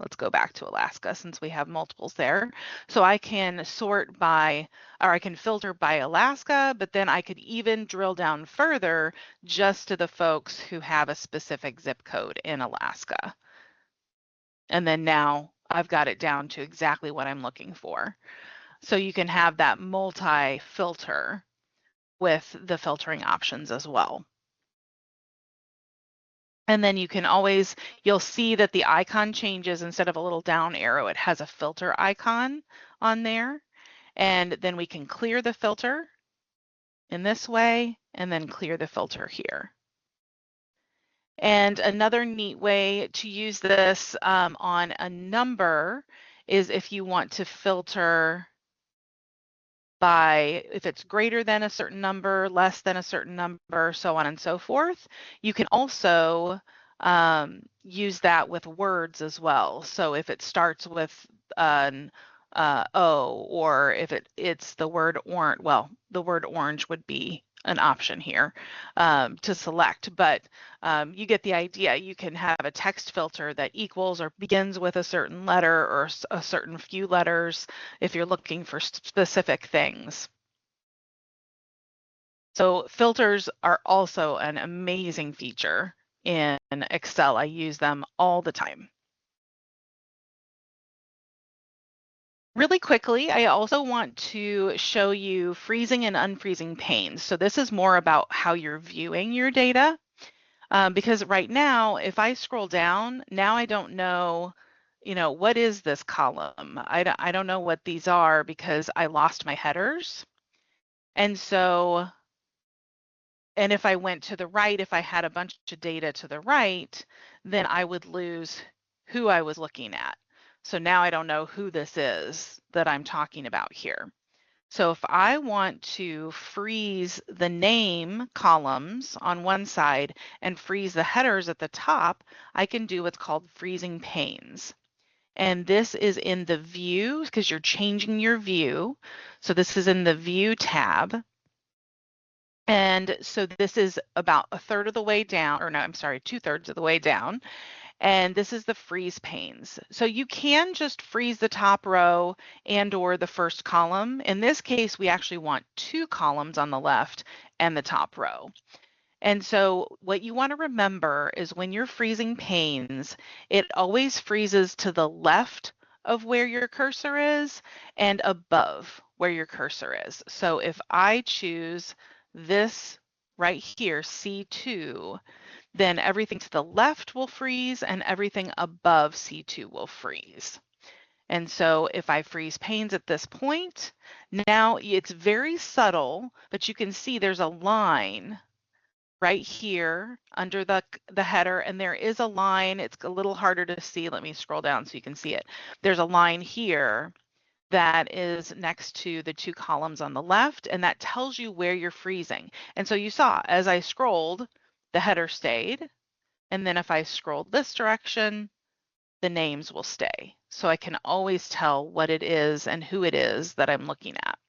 Let's go back to Alaska since we have multiples there. So I can sort by, or I can filter by Alaska, but then I could even drill down further just to the folks who have a specific zip code in Alaska. And then now I've got it down to exactly what I'm looking for. So you can have that multi-filter with the filtering options as well. And then you can always, you'll see that the icon changes. Instead of a little down arrow, it has a filter icon on there. And then we can clear the filter in this way and then clear the filter here. And another neat way to use this on a number is if you want to filter by if it's greater than a certain number, less than a certain number, so on and so forth. You can also use that with words as well. So if it starts with an O, or if it's the word orange, well, the word orange would be an option here to select, but you get the idea. You can have a text filter that equals or begins with a certain letter or a certain few letters if you're looking for specific things. So filters are also an amazing feature in Excel. I use them all the time. Really quickly, I also want to show you freezing and unfreezing panes. So this is more about how you're viewing your data. Because right now, if I scroll down, now I don't know, what is this column? I don't know what these are because I lost my headers. And so, and if I went to the right, if I had a bunch of data to the right, then I would lose who I was looking at. So now I don't know who this is that I'm talking about here. So if I want to freeze the name columns on one side and freeze the headers at the top, I can do what's called freezing panes. And this is in the view because you're changing your view. So this is in the view tab. And so this is about a third of the way down, or no, I'm sorry, 2/3 of the way down. And this is the freeze panes. So you can just freeze the top row and or the first column. In this case, we actually want 2 columns on the left and the top row. And so what you want to remember is when you're freezing panes, it always freezes to the left of where your cursor is and above where your cursor is. So if I choose this right here, C2, then everything to the left will freeze and everything above C2 will freeze. And so if I freeze panes at this point, now it's very subtle, but you can see there's a line right here under the header, and there is a line. It's a little harder to see. Let me scroll down so you can see it. There's a line here that is next to the 2 columns on the left, and that tells you where you're freezing. And so you saw as I scrolled, the header stayed. And then if I scroll this direction, the names will stay. So I can always tell what it is and who it is that I'm looking at.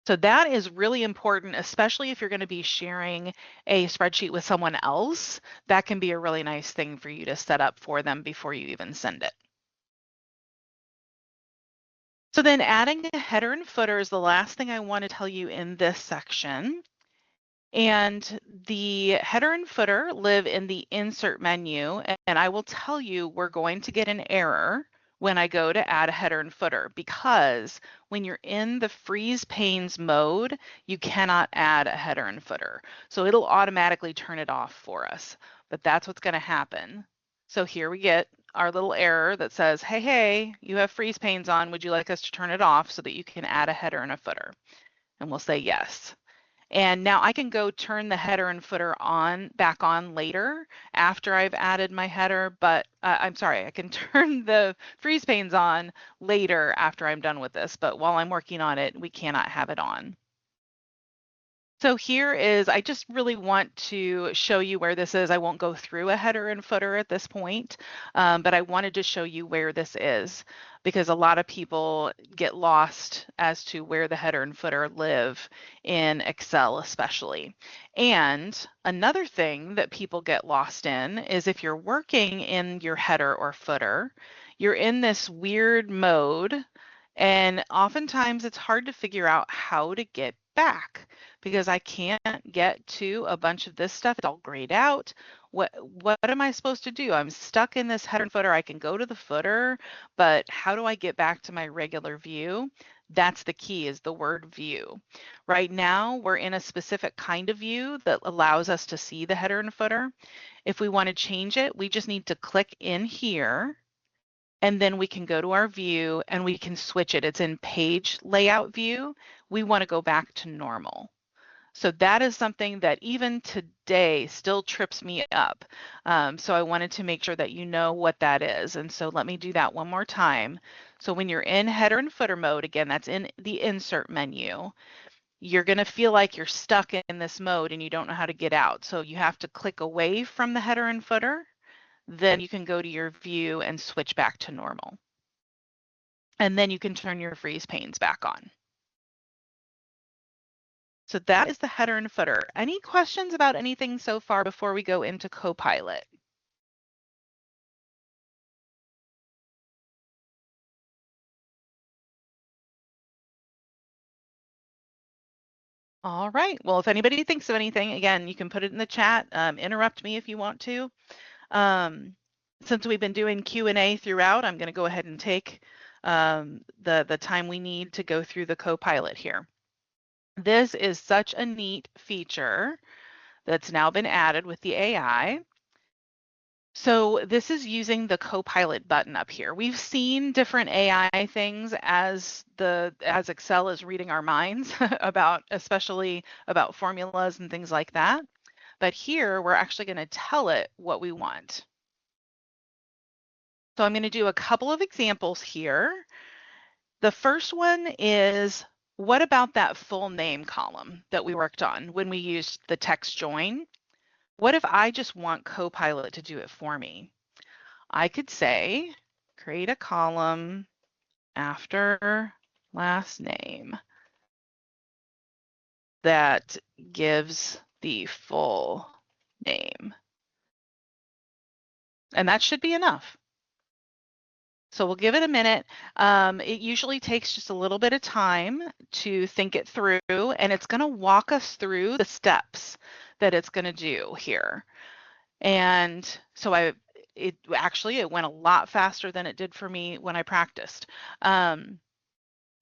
So that is really important, especially if you're going to be sharing a spreadsheet with someone else. That can be a really nice thing for you to set up for them before you even send it. So then adding a header and footer is the last thing I want to tell you in this section. And the header and footer live in the insert menu. And I will tell you, we're going to get an error when I go to add a header and footer, because when you're in the freeze panes mode, you cannot add a header and footer. So it'll automatically turn it off for us, but that's what's going to happen. So here we get our little error that says, hey, you have freeze panes on. Would you like us to turn it off so that you can add a header and a footer? And we'll say yes. And now I can go turn the header and footer back on later after I've added my header, but I'm sorry, I can turn the freeze panes on later after I'm done with this, but while I'm working on it, we cannot have it on. So here is, I just really want to show you where this is. I won't go through a header and footer at this point, but I wanted to show you where this is because a lot of people get lost as to where the header and footer live in Excel especially. And another thing that people get lost in is if you're working in your header or footer, you're in this weird mode, and oftentimes it's hard to figure out how to get back because I can't get to a bunch of this stuff. It's all grayed out. What am I supposed to do? I'm stuck in this header and footer. I can go to the footer, but how do I get back to my regular view? That's the key, is the word view. Right now, we're in a specific kind of view that allows us to see the header and footer. If we want to change it, we just need to click in here, and then we can go to our view and we can switch it. It's in page layout view. We want to go back to normal. So that is something that even today still trips me up. So I wanted to make sure that you know what that is. And so let me do that one more time. So when you're in header and footer mode, again, that's in the insert menu, you're going to feel like you're stuck in this mode and you don't know how to get out. So you have to click away from the header and footer. Then you can go to your view and switch back to normal. And then you can turn your freeze panes back on. So that is the header and footer. Any questions about anything so far before we go into Copilot? All right. Well, if anybody thinks of anything, again, you can put it in the chat. Interrupt me if you want to. Since we've been doing Q&A throughout, I'm going to go ahead and take the time we need to go through the Copilot here. This is such a neat feature that's now been added with the AI. So this is using the Copilot button up here. We've seen different AI things as Excel is reading our minds about, especially about formulas and things like that. But here we're actually going to tell it what we want. So I'm going to do a couple of examples here. The first one is, what about that full name column that we worked on when we used the text join? What if I just want Copilot to do it for me? I could say, create a column after last name that gives the full name. And that should be enough. So we'll give it a minute. It usually takes just a little bit of time to think it through, and it's going to walk us through the steps that it's going to do here. And so it went a lot faster than it did for me when I practiced.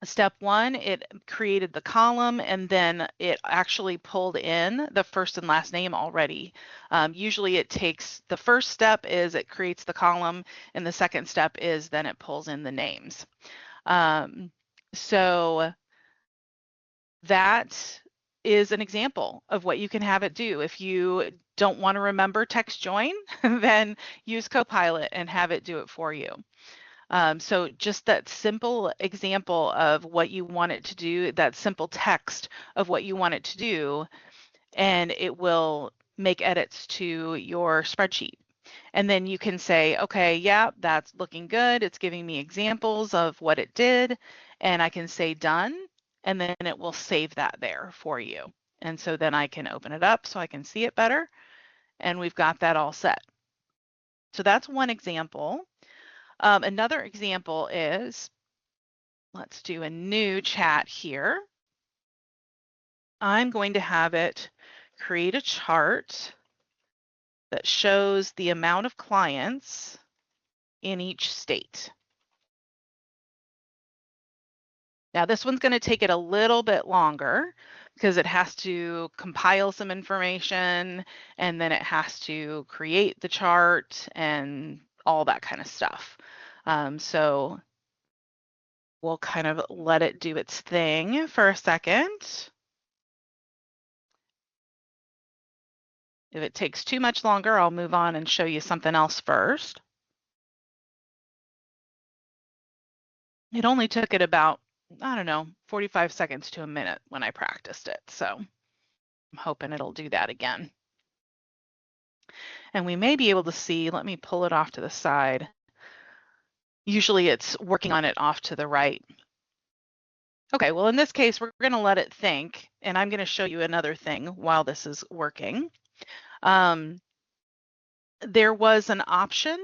Step one, it created the column, and then it actually pulled in the first and last name already. Usually it takes, the first step is it creates the column, and the second step is then it pulls in the names. So that is an example of what you can have it do. If you don't want to remember text join, then use Copilot and have it do it for you. So just that simple example of what you want it to do, that simple text of what you want it to do, and it will make edits to your spreadsheet. And then you can say, okay, yeah, that's looking good. It's giving me examples of what it did, and I can say done, and then it will save that there for you. And so then I can open it up so I can see it better, and we've got that all set. So that's one example. Another example is, let's do a new chat here. I'm going to have it create a chart that shows the amount of clients in each state. Now this one's going to take it a little bit longer because it has to compile some information, and then it has to create the chart and all that kind of stuff. So we'll kind of let it do its thing for a second. If it takes too much longer, I'll move on and show you something else first. It only took it about, I don't know, 45 seconds to a minute when I practiced it. So I'm hoping it'll do that again. And we may be able to see, let me pull it off to the side. Usually it's working on it off to the right. Okay, well, in this case, we're going to let it think, and I'm going to show you another thing while this is working. There was an option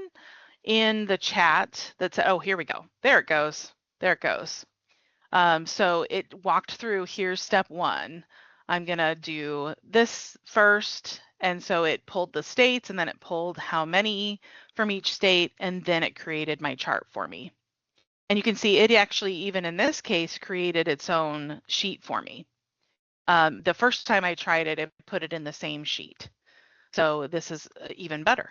in the chat that said, oh, here we go. There it goes. There it goes. So it walked through, here's step one. I'm going to do this first. And so it pulled the states, and then it pulled how many from each state, and then it created my chart for me. And you can see it actually, even in this case, created its own sheet for me. The first time I tried it, it put it in the same sheet. So this is even better.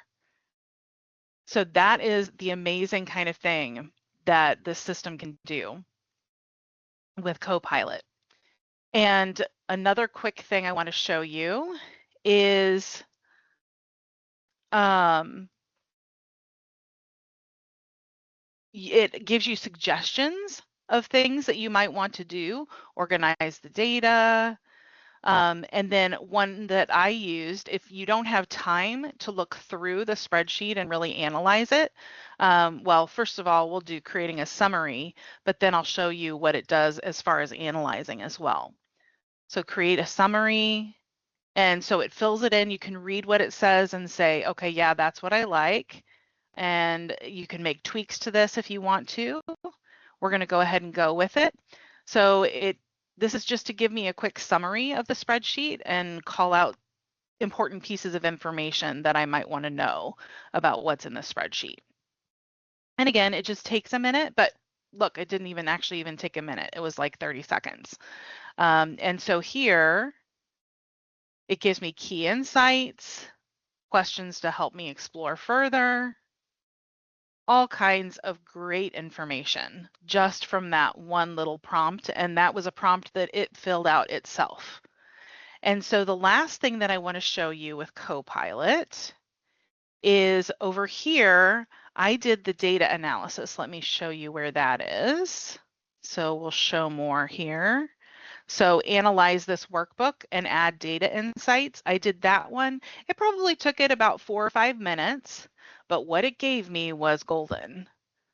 So that is the amazing kind of thing that the system can do with Copilot. And another quick thing I want to show you is it gives you suggestions of things that you might want to do, organize the data. And then one that I used, if you don't have time to look through the spreadsheet and really analyze it, well, first of all, we'll do creating a summary, but then I'll show you what it does as far as analyzing as well. So create a summary, and so it fills it in. You can read what it says and say, okay, yeah, that's what I like. And you can make tweaks to this if you want to. We're going to go ahead and go with it. So it this is just to give me a quick summary of the spreadsheet and call out important pieces of information that I might want to know about what's in the spreadsheet. And again, it just takes a minute, but look, it didn't even actually even take a minute. It was like 30 seconds. And so here, it gives me key insights, questions to help me explore further, all kinds of great information just from that one little prompt. And that was a prompt that it filled out itself. And so the last thing that I want to show you with Copilot is over here, I did the data analysis. Let me show you where that is. So we'll show more here. So analyze this workbook and add data insights. I did that one. It probably took it about 4 or 5 minutes, but what it gave me was golden.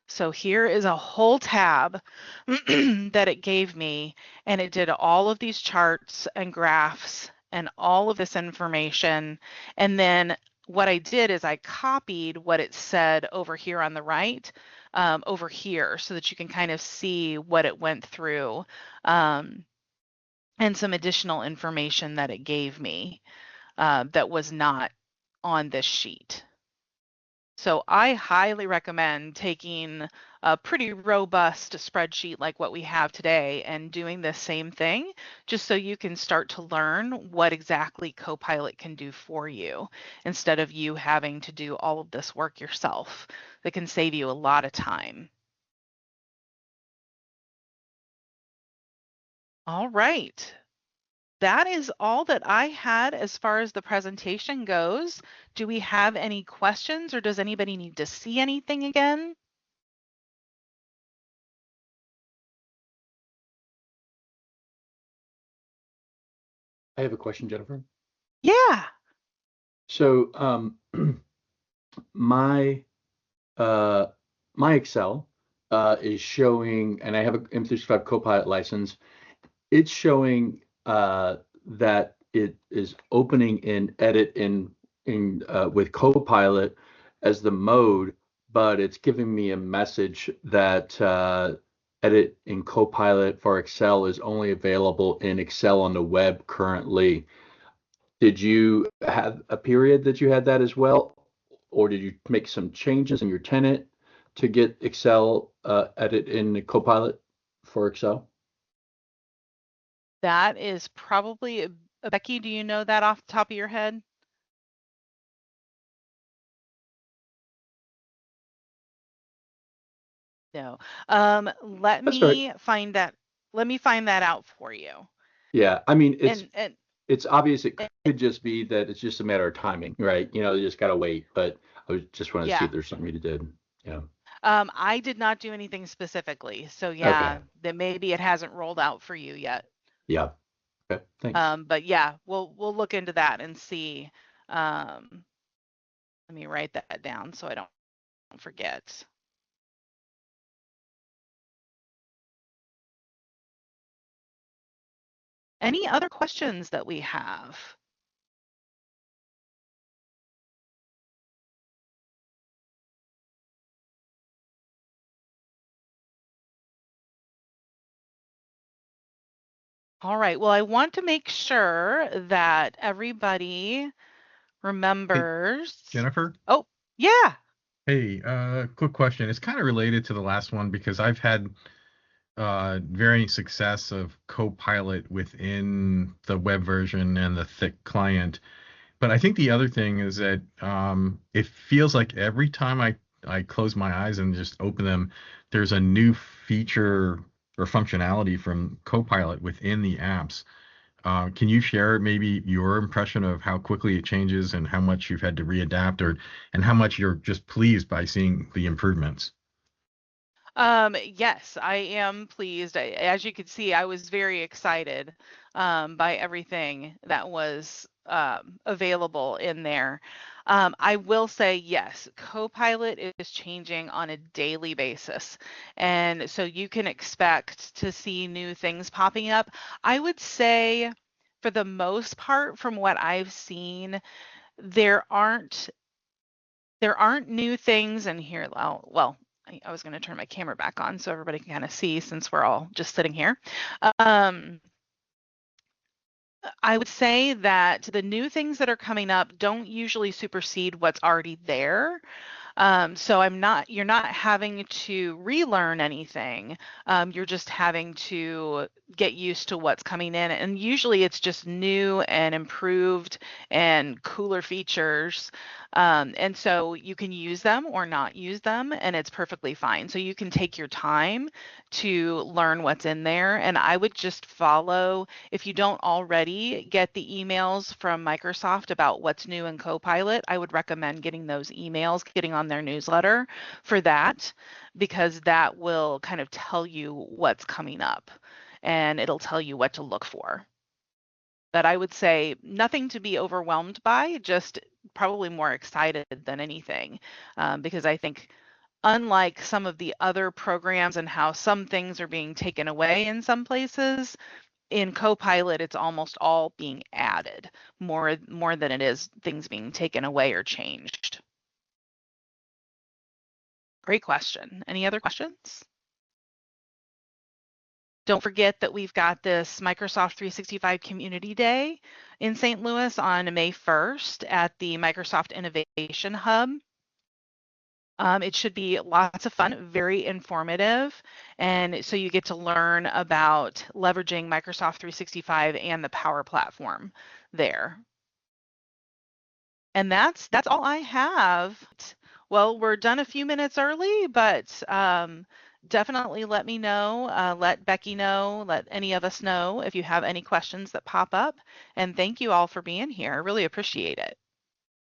So here is a whole tab that it gave me, and it did all of these charts and graphs and all of this information. And then what I did is I copied what it said over here on the right over here so that you can kind of see what it went through and some additional information that it gave me that was not on this sheet. So I highly recommend taking a pretty robust spreadsheet like what we have today and doing the same thing, just so you can start to learn what exactly Copilot can do for you instead of you having to do all of this work yourself. That can save you a lot of time. All right. That is all that I had as far as the presentation goes. Do we have any questions, or does anybody need to see anything again? I have a question, Jennifer. Yeah. So my my Excel is showing, and I have an M365 Copilot license. It's showing that it is opening in Edit in with Copilot as the mode, but it's giving me a message that Edit in Copilot for Excel is only available in Excel on the web currently. Did you have a period that you had that as well, or did you make some changes in your tenant to get Excel Edit in Copilot for Excel? That is probably, Becky, do you know that off the top of your head? No. Let That's right. me find that. Let me find that out for you. Yeah, I mean, And it's obvious it could just be that it's just a matter of timing, right? You know, you just gotta wait. But I was just wanted to see yeah, if there's something you did. Yeah. I did not do anything specifically. So Okay. yeah, that maybe it hasn't rolled out for you yet. Yeah. Okay. Thanks. But yeah, we'll look into that and see. Let me write that down so I don't forget. Any other questions that we have? All right. Well, I want to make sure that everybody remembers. Jennifer? Oh, yeah. Hey, quick question. It's kind of related to the last one because I've had varying success of Copilot within the web version and the thick client. But I think the other thing is that it feels like every time I close my eyes and just open them, there's a new feature or functionality from Copilot within the apps. Can you share maybe your impression of how quickly it changes and how much you've had to readapt, and how much you're just pleased by seeing the improvements? Yes, I am pleased. As you can see, I was very excited by everything that was available in there. I will say, yes, Copilot is changing on a daily basis. And so you can expect to see new things popping up. I would say, for the most part, from what I've seen, there aren't new things in here. Well, I was going to turn my camera back on so everybody can kind of see since we're all just sitting here. I would say that the new things that are coming up don't usually supersede what's already there. So you're not having to relearn anything. You're just having to get used to what's coming in. And usually it's just new and improved and cooler features. And so you can use them or not use them, and it's perfectly fine. So you can take your time to learn what's in there. And I would just follow, if you don't already get the emails from Microsoft about what's new in Copilot, I would recommend getting those emails, getting on their newsletter for that, because that will kind of tell you what's coming up and it'll tell you what to look for. But I would say nothing to be overwhelmed by, just probably more excited than anything, because I think unlike some of the other programs and how some things are being taken away in some places, in Copilot, it's almost all being added more than it is things being taken away or changed. Great question. Any other questions? Don't forget that we've got this Microsoft 365 Community Day in St. Louis on May 1st at the Microsoft Innovation Hub. It should be lots of fun, very informative, and so you get to learn about leveraging Microsoft 365 and the Power Platform there. And that's all I have. Well, we're done a few minutes early, but definitely let me know, let Becky know, let any of us know if you have any questions that pop up. And thank you all for being here. I really appreciate it.